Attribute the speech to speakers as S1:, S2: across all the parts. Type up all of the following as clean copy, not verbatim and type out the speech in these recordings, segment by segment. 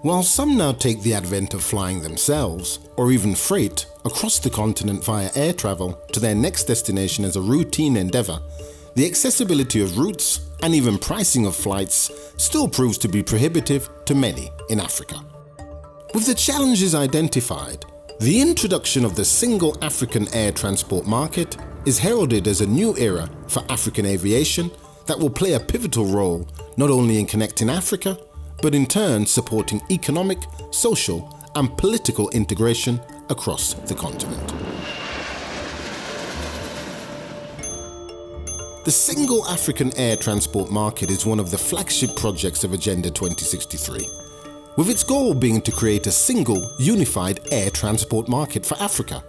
S1: While some now take the advent of flying themselves, or even freight, across the continent via air travel to their next destination as a routine endeavour, the accessibility of routes and even pricing of flights still proves to be prohibitive to many in Africa. With the challenges identified, the introduction of the single African air transport market is heralded as a new era for African aviation that will play a pivotal role not only in connecting Africa, but in turn supporting economic, social and political integration across the continent. The single African air transport market is one of the flagship projects of Agenda 2063, with its goal being to create a single, unified air transport market for Africa,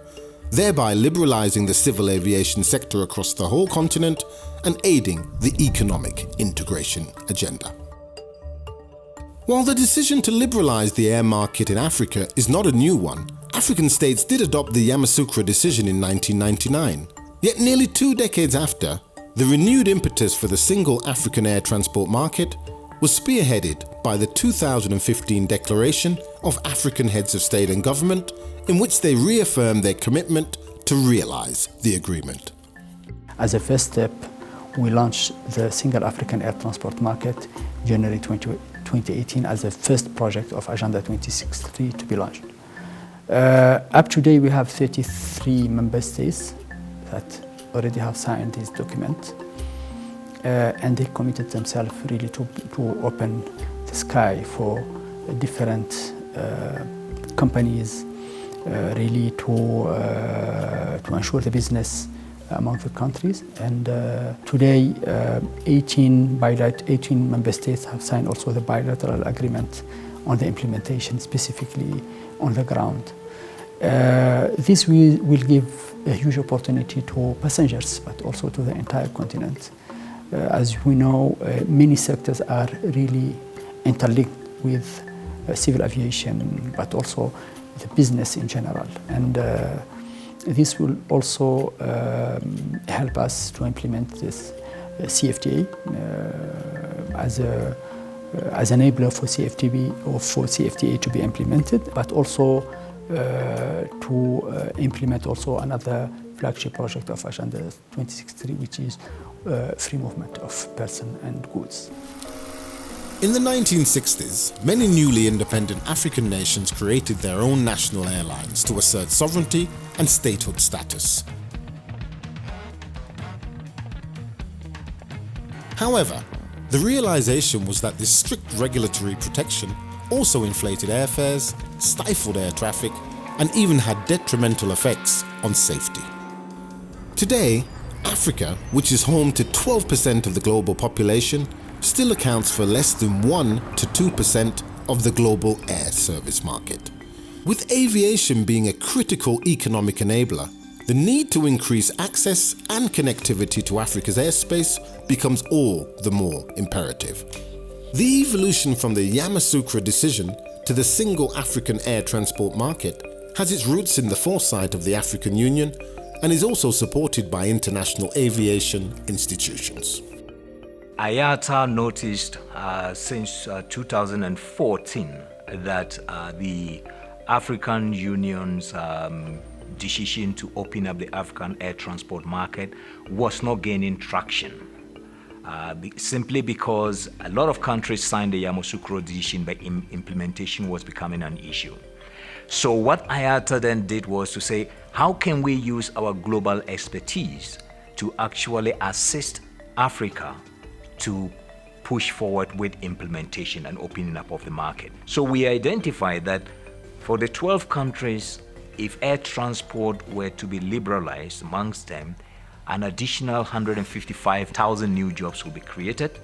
S1: thereby liberalising the civil aviation sector across the whole continent and aiding the economic integration agenda. While the decision to liberalise the air market in Africa is not a new one, African states did adopt the Yamoussoukro decision in 1999. Yet nearly 2 decades after, the renewed impetus for the single African air transport market was spearheaded by the 2015 Declaration of African Heads of State and Government, in which they reaffirmed their commitment to realise the agreement.
S2: As a first step, we launched the Single African Air Transport Market January 2018 as the first project of Agenda 2063 to be launched. Up to date, we have 33 member states that already have signed this document, and they committed themselves really to open the sky for different companies, really to ensure the business among the countries. And today, 18 member states have signed also the bilateral agreement on the implementation, specifically on the ground. This will give a huge opportunity to passengers, but also to the entire continent. As we know, many sectors are really interlinked with civil aviation, but also the business in general. And this will also help us to implement this CFTA as an enabler for CFTA or for CFTA to be implemented, but also to implement also another flagship project of Agenda 2063, which is free movement of person and goods.
S1: In the 1960s, many newly independent African nations created their own national airlines to assert sovereignty and statehood status. However, the realization was that this strict regulatory protection also inflated airfares, stifled air traffic, and even had detrimental effects on safety. Today, Africa, which is home to 12% of the global population, still accounts for less than 1 to 2% of the global air service market. With aviation being a critical economic enabler, the need to increase access and connectivity to Africa's airspace becomes all the more imperative. The evolution from the Yamoussoukro decision to the single African air transport market has its roots in the foresight of the African Union and is also supported by international aviation institutions.
S3: IATA noticed since 2014 that the African Union's decision to open up the African air transport market was not gaining traction. Simply because a lot of countries signed the Yamoussoukro decision, but implementation was becoming an issue. So what IATA then did was to say, how can we use our global expertise to actually assist Africa to push forward with implementation and opening up of the market? So we identified that for the 12 countries, if air transport were to be liberalized amongst them, an additional 155,000 new jobs will be created.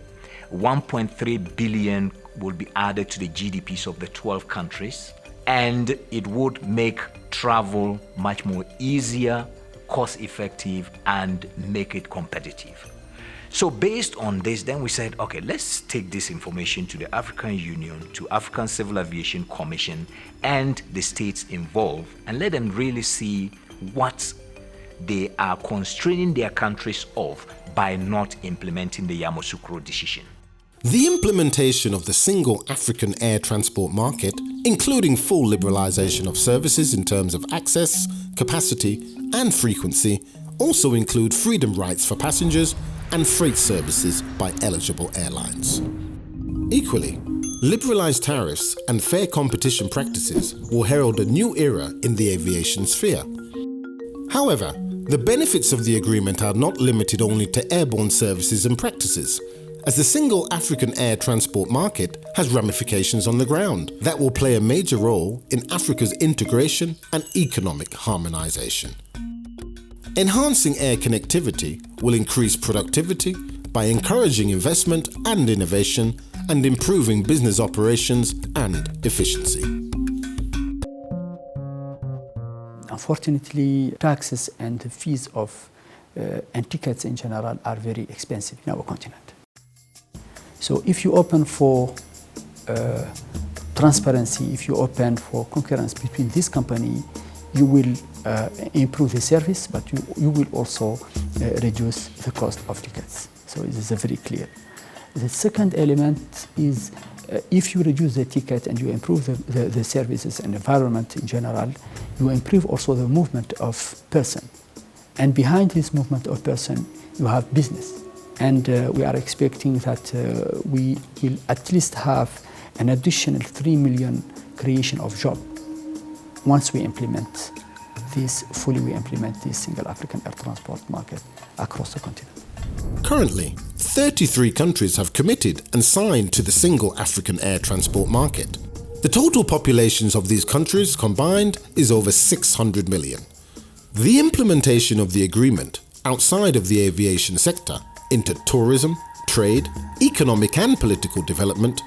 S3: 1.3 billion will be added to the GDPs of the 12 countries, and it would make travel much more easier, cost-effective, and make it competitive. So based on this, then we said, okay, let's take this information to the African Union, to African Civil Aviation Commission, and the states involved, and let them really see what they are constraining their countries of by not implementing the Yamoussoukro decision.
S1: The implementation of the single African air transport market, including full liberalization of services in terms of access, capacity, and frequency, also include freedom rights for passengers and freight services by eligible airlines. Equally, liberalized tariffs and fair competition practices will herald a new era in the aviation sphere. However, the benefits of the agreement are not limited only to airborne services and practices, as the single African air transport market has ramifications on the ground that will play a major role in Africa's integration and economic harmonization. Enhancing air connectivity will increase productivity by encouraging investment and innovation and improving business operations and efficiency.
S2: Unfortunately, taxes and the fees of and tickets in general are very expensive in our continent. So if you open for transparency, if you open for concurrence between this company, you will improve the service, but you will also reduce the cost of tickets. So it is very clear. The second element is if you reduce the ticket and you improve the services and environment in general, you improve also the movement of person. And behind this movement of person, you have business. And we are expecting that we will at least have an additional 3 million creation of jobs once we implement this, we implement this single African air transport market across the continent.
S1: Currently, 33 countries have committed and signed to the single African air transport market. The total populations of these countries combined is over 600 million. The implementation of the agreement outside of the aviation sector into tourism, trade, economic and political development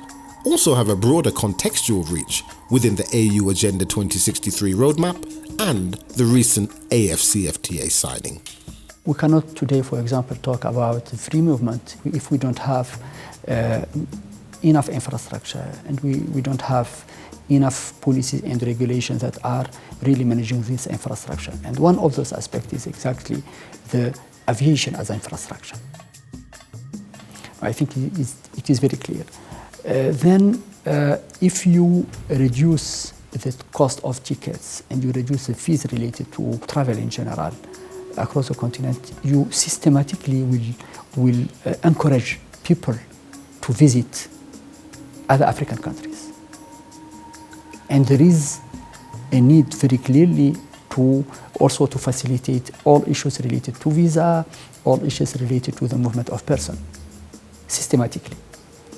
S1: also have a broader contextual reach within the AU Agenda 2063 roadmap and the recent AFCFTA signing.
S2: We cannot today, for example, talk about free movement if we don't have enough infrastructure and we don't have enough policies and regulations that are really managing this infrastructure. And one of those aspects is exactly the aviation as infrastructure. I think it is very clear. Then if you reduce the cost of tickets and you reduce the fees related to travel in general across the continent, you systematically will encourage people to visit other African countries. And there is a need very clearly to also to facilitate all issues related to visa, all issues related to the movement of person, systematically.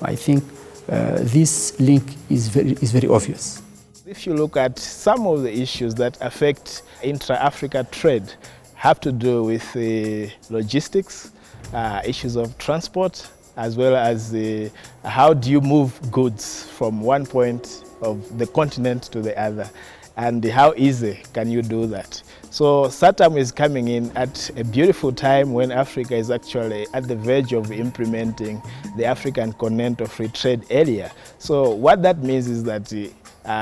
S2: I think this link is very obvious.
S4: If you look at some of the issues that affect intra-Africa trade, have to do with logistics, issues of transport, as well as how do you move goods from one point of the continent to the other, and how easy can you do that. So SAATM is coming in at a beautiful time when Africa is actually at the verge of implementing the African Continental Free Trade Area. So what that means is that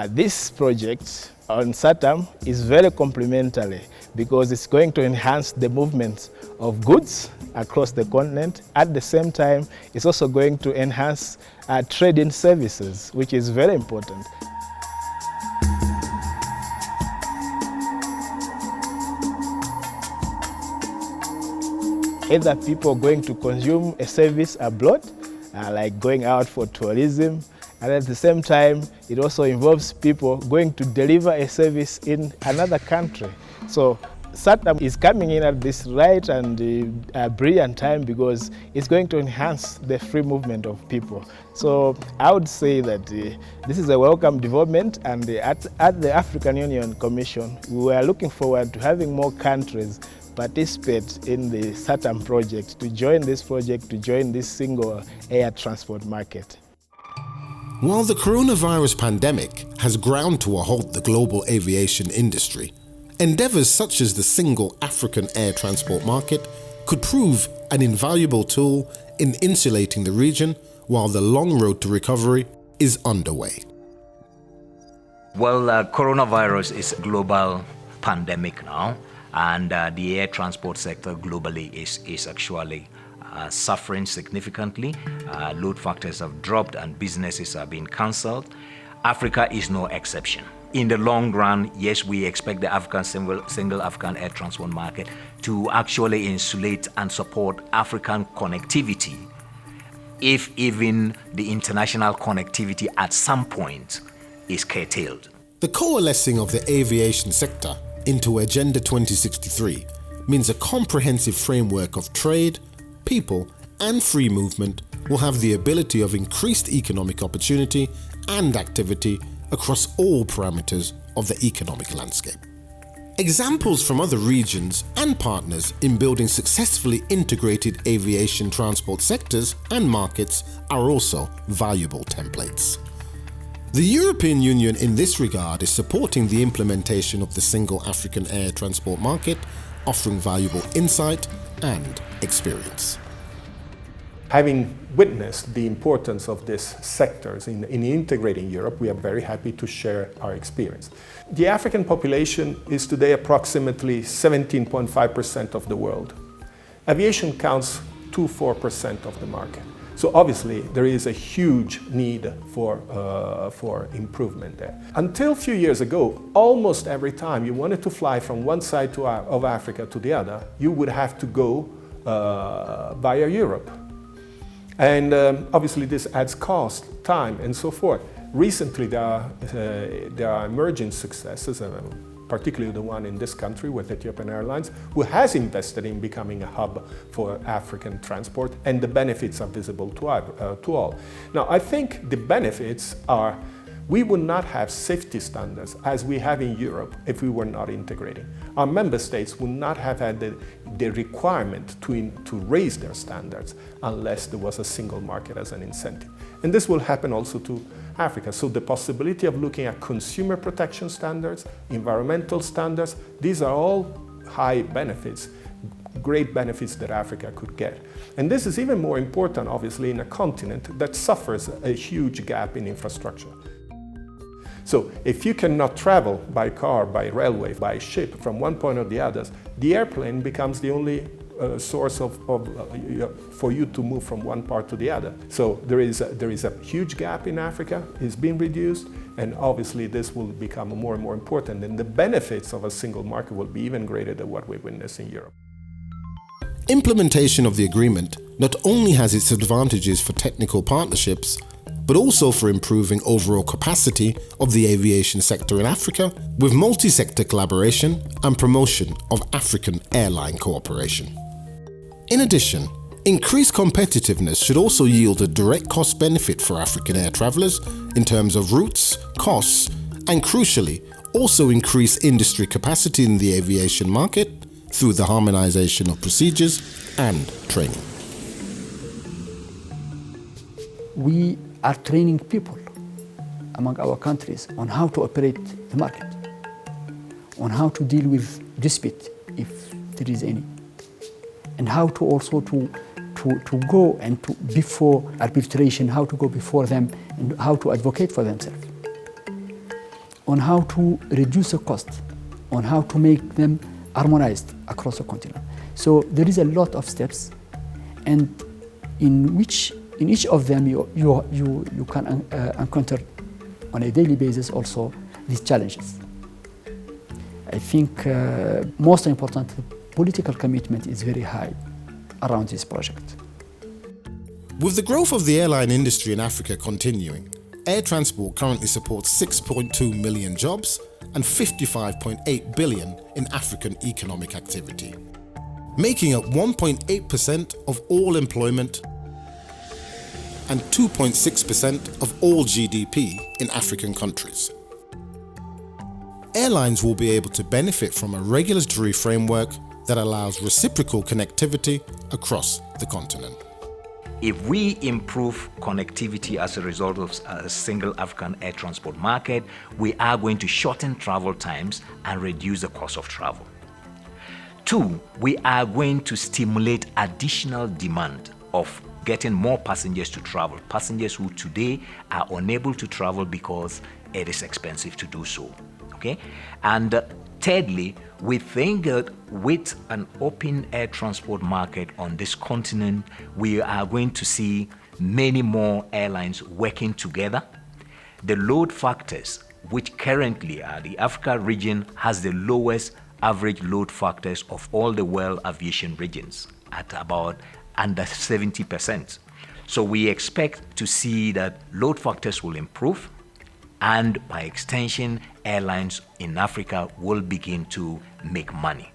S4: this project on SAATM is very complementary because it's going to enhance the movement of goods across the continent. At the same time, it's also going to enhance trade in services, which is very important. Either people going to consume a service abroad, like going out for tourism, and at the same time, it also involves people going to deliver a service in another country. So SAATM is coming in at this right and brilliant time because it's going to enhance the free movement of people. So I would say that this is a welcome development, and at the African Union Commission, we are looking forward to having more countries participate in the SAATM project, to join this project, to join this single air transport market.
S1: While the coronavirus pandemic has ground to a halt the global aviation industry, endeavors such as the single African air transport market could prove an invaluable tool in insulating the region while the long road to recovery is underway.
S3: Well, coronavirus is a global pandemic now, and the air transport sector globally is actually suffering significantly. Load factors have dropped and businesses are being cancelled. Africa is no exception. In the long run, yes, we expect the African single African air transport market to actually insulate and support African connectivity, if even the international connectivity at some point is curtailed.
S1: The coalescing of the aviation sector into Agenda 2063 means a comprehensive framework of trade, people, and free movement will have the ability of increased economic opportunity and activity across all parameters of the economic landscape. Examples from other regions and partners in building successfully integrated aviation transport sectors and markets are also valuable templates. The European Union in this regard is supporting the implementation of the single African air transport market, offering valuable insight and experience.
S5: Having witnessed the importance of these sectors in integrating Europe, we are very happy to share our experience. The African population is today approximately 17.5% of the world. Aviation counts 4% of the market. So obviously there is a huge need for improvement there. Until a few years ago, almost every time you wanted to fly from one side of Africa to the other, you would have to go via Europe. And obviously this adds cost, time, and so forth. Recently there are emerging successes, particularly the one in this country with Ethiopian Airlines, who has invested in becoming a hub for African transport, and the benefits are visible to all. Now, I think the benefits are, we would not have safety standards as we have in Europe if we were not integrating. Our member states would not have had the requirement to raise their standards unless there was a single market as an incentive. And this will happen also to Africa. So the possibility of looking at consumer protection standards, environmental standards, these are all high benefits, great benefits that Africa could get. And this is even more important, obviously, in a continent that suffers a huge gap in infrastructure. So if you cannot travel by car, by railway, by ship from one point or the other, the airplane becomes the only source for you to move from one part to the other. So there is a huge gap in Africa. It's been reduced, and obviously this will become more and more important, and the benefits of a single market will be even greater than what we witness in Europe.
S1: Implementation of the agreement not only has its advantages for technical partnerships, but also for improving overall capacity of the aviation sector in Africa with multi-sector collaboration and promotion of African airline cooperation. In addition, increased competitiveness should also yield a direct cost benefit for African air travellers in terms of routes, costs, and crucially, also increase industry capacity in the aviation market through the harmonization of procedures and training.
S2: We are training people among our countries on how to operate the market, on how to deal with dispute if there is any, and how to also to go and to before arbitration, how to go before them and how to advocate for themselves, on how to reduce the cost, on how to make them harmonized across the continent. So there is a lot of steps, and in each of them you can encounter on a daily basis also these challenges. I think most important, the political commitment is very high around this project.
S1: With the growth of the airline industry in Africa continuing, air transport currently supports 6.2 million jobs and 55.8 billion in African economic activity, making up 1.8% of all employment and 2.6% of all GDP in African countries. Airlines will be able to benefit from a regulatory framework that allows reciprocal connectivity across the continent.
S3: If we improve connectivity as a result of a single African air transport market, we are going to shorten travel times and reduce the cost of travel. 2, we are going to stimulate additional demand of getting more passengers to travel. Passengers who today are unable to travel because it is expensive to do so. Okay? And thirdly, we think that with an open air transport market on this continent, we are going to see many more airlines working together. The load factors, which currently the Africa region has the lowest average load factors of all the world aviation regions at about under 70%. So we expect to see that load factors will improve, and by extension, airlines in Africa will begin to make money.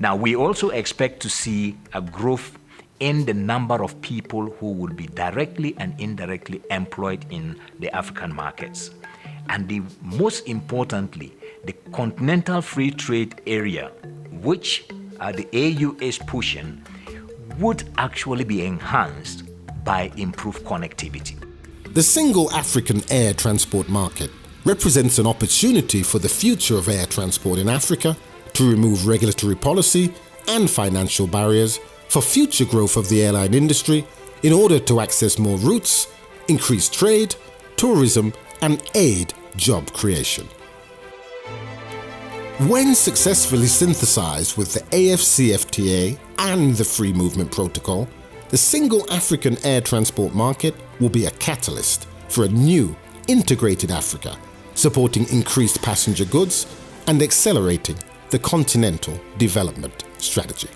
S3: Now, we also expect to see a growth in the number of people who will be directly and indirectly employed in the African markets. And most importantly, the continental free trade area, which the AU is pushing, would actually be enhanced by improved connectivity.
S1: The single African air transport market represents an opportunity for the future of air transport in Africa to remove regulatory policy and financial barriers for future growth of the airline industry in order to access more routes, increase trade, tourism, and aid job creation. When successfully synthesized with the AFCFTA and the Free Movement Protocol, the single African air transport market will be a catalyst for a new, integrated Africa, supporting increased passenger goods and accelerating the continental development strategy.